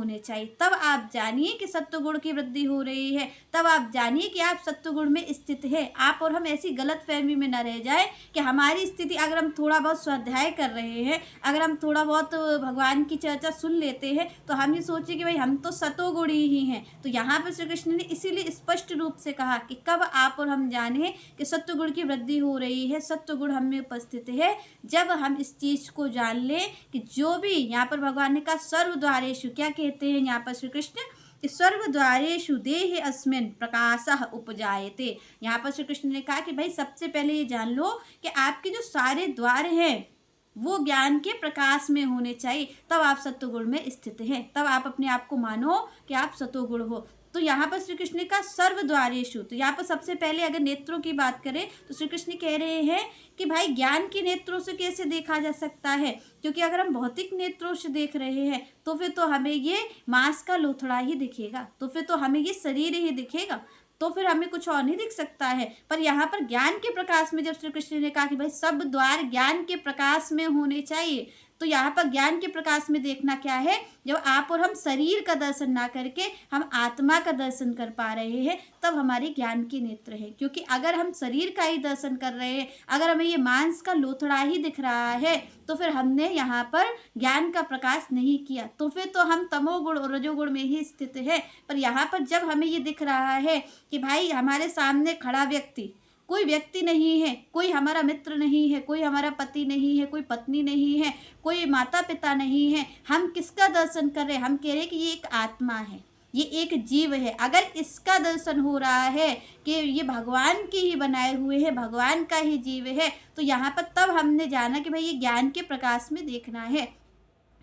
होने चाहिए। तब आप जानिए कि सत्वगुण की वृद्धि हो रही है, तब आप जानिए कि आप सत्वगुण में स्थित है। आप और हम ऐसी गलतफहमी में न रह जाए कि हमारी स्थिति, अगर हम थोड़ा बहुत स्वाध्याय कर रहे हैं, अगर हम थोड़ा बहुत भगवान की चर्चा सुन लेते हैं, तो हम ये सोचे कि भाई हम तो सतोगुणी ही हैं। तो यहाँ पर श्री कृष्ण ने इसीलिए स्पष्ट रूप से कहा कि कब आप और हम जाने कि सत्वगुण की वृद्धि हो रही है, सत्वगुण हम में उपस्थित है, जब हम इस चीज को जान लें कि जो भी यहाँ पर भगवान ने कहा सर्वद्वारेषु, क्या कहते हैं यहाँ पर श्री कृष्ण कि सर्वद्वारेषु देहे अस्मिन् प्रकाशः उपजायते। यहाँ पर श्री कृष्ण ने कहा कि भाई सबसे पहले ये जान लो कि आपके जो सारे द्वार हैं वो ज्ञान के प्रकाश में होने चाहिए, तब आप सत्वगुण में स्थित हैं, तब आप अपने आप को मानो कि आप सत्वगुण हो। तो यहाँ पर श्री कृष्ण का सर्वद्वारेषु, तो यहाँ पर सबसे पहले अगर नेत्रों की बात करें तो श्री कृष्ण कह रहे हैं कि भाई ज्ञान के नेत्रों से कैसे देखा जा सकता है, क्योंकि अगर हम भौतिक नेत्रों से देख रहे हैं तो फिर तो हमें ये मांस का लोथड़ा ही दिखेगा, तो फिर तो हमें ये शरीर ही दिखेगा, तो फिर हमें कुछ और नहीं दिख सकता है। पर यहाँ पर ज्ञान के प्रकाश में जब श्री कृष्ण ने कहा कि भाई सब द्वार ज्ञान के प्रकाश में होने चाहिए, तो यहाँ पर ज्ञान के प्रकाश में देखना क्या है, जब आप और हम शरीर का दर्शन ना करके हम आत्मा का दर्शन कर पा रहे हैं, तब हमारे ज्ञान के नेत्र हैं। क्योंकि अगर हम शरीर का ही दर्शन कर रहे हैं, अगर हमें ये मांस का लोथड़ा ही दिख रहा है, तो फिर हमने यहाँ पर ज्ञान का प्रकाश नहीं किया, तो फिर तो हम तमोगुण और रजोगुण में ही स्थित है। पर यहाँ पर जब हमें ये दिख रहा है कि भाई हमारे सामने खड़ा व्यक्ति कोई व्यक्ति नहीं है, कोई हमारा मित्र नहीं है, कोई हमारा पति नहीं है, कोई पत्नी नहीं है, कोई माता पिता नहीं है, हम किसका दर्शन कर रहे हैं, हम कह रहे हैं कि ये एक आत्मा है, ये एक जीव है। अगर इसका दर्शन हो रहा है कि ये भगवान के ही बनाए हुए हैं, भगवान का ही जीव है, तो यहाँ पर तब हमने जाना कि भाई ये ज्ञान के प्रकाश में देखना है।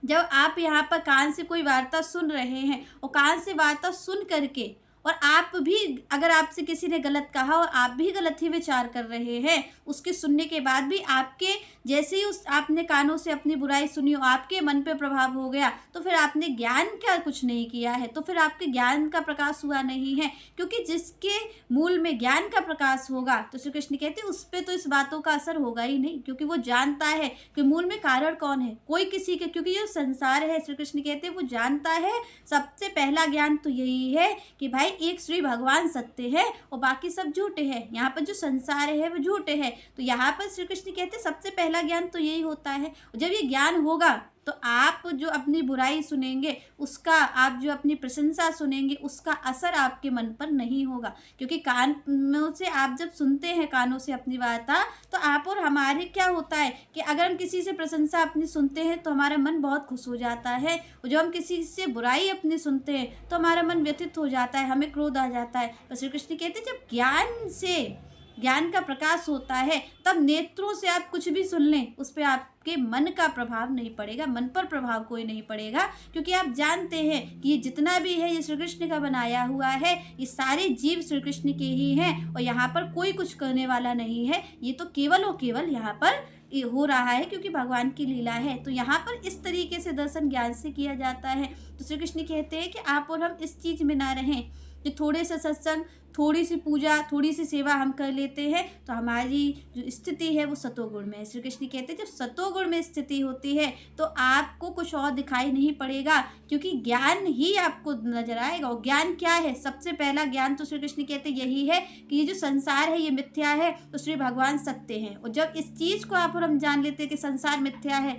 जब आप यहाँ पर कान से कोई वार्ता सुन रहे हैं और कान से वार्ता सुन करके, और आप भी अगर आपसे किसी ने गलत कहा और आप भी गलत ही विचार कर रहे हैं, उसके सुनने के बाद भी आपके जैसे ही उस आपने कानों से अपनी बुराई सुनी और आपके मन पे प्रभाव हो गया, तो फिर आपने ज्ञान का कुछ नहीं किया है, तो फिर आपके ज्ञान का प्रकाश हुआ नहीं है। क्योंकि जिसके मूल में ज्ञान का प्रकाश होगा, तो श्री कृष्ण कहते हैं उस पर तो इस बातों का असर होगा ही नहीं, क्योंकि वो जानता है कि मूल में कारण कौन है, कोई किसी के, क्योंकि जो संसार है श्री कृष्ण कहते हैं वो जानता है। सबसे पहला ज्ञान तो यही है कि भाई एक श्री भगवान सत्य है और बाकी सब झूठे हैं, यहाँ पर जो संसार है वो झूठे है। तो यहाँ पर श्री कृष्ण कहते हैं सबसे पहला ज्ञान तो यही होता है। जब ये ज्ञान होगा तो आप जो अपनी बुराई सुनेंगे उसका, आप जो अपनी प्रशंसा सुनेंगे उसका असर आपके मन पर नहीं होगा। क्योंकि कानों से आप जब सुनते हैं कानों से अपनी वार्ता, तो आप और हमारे क्या होता है कि अगर हम किसी से प्रशंसा अपनी सुनते हैं तो हमारा मन बहुत खुश हो जाता है, और जब हम किसी से बुराई अपनी सुनते हैं तो हमारा मन व्यथित हो जाता है, हमें क्रोध आ जाता है। तो श्री कृष्ण कहते हैं जब ज्ञान से, ज्ञान का प्रकाश होता है, तब नेत्रों से आप कुछ भी सुन लें उस पर आपके मन का प्रभाव नहीं पड़ेगा, मन पर प्रभाव कोई नहीं पड़ेगा। क्योंकि आप जानते हैं कि ये जितना भी है ये श्री कृष्ण का बनाया हुआ है, ये सारे जीव श्री कृष्ण के ही हैं, और यहाँ पर कोई कुछ करने वाला नहीं है, ये तो केवल और केवल यहाँ पर हो रहा है क्योंकि भगवान की लीला है। तो यहाँ पर इस तरीके से दर्शन ज्ञान से किया जाता है। तो श्री कृष्ण कहते हैं कि आप और हम इस चीज में ना रहें कि थोड़े से सत्संग, थोड़ी सी पूजा, थोड़ी सी सेवा हम कर लेते हैं तो हमारी जो स्थिति है वो सतोगुण में है। श्री कृष्ण कहते हैं जब सतोगुण में स्थिति होती है तो आपको कुछ और दिखाई नहीं पड़ेगा, क्योंकि ज्ञान ही आपको नजर आएगा। और ज्ञान क्या है, सबसे पहला ज्ञान तो श्री कृष्ण कहते हैं यही है कि ये जो संसार है ये मिथ्या है, तो श्री भगवान सत्य हैं। और जब इस चीज को आप और हम जान लेते हैं कि संसार मिथ्या है,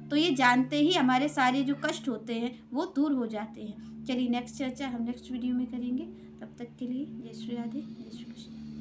तो ये जानते ही हमारे सारे जो कष्ट होते हैं वो दूर हो जाते हैं। चलिए नेक्स्ट चर्चा हम नेक्स्ट वीडियो में करेंगे। तब तक के लिए जय श्री राधे, जय श्री कृष्ण।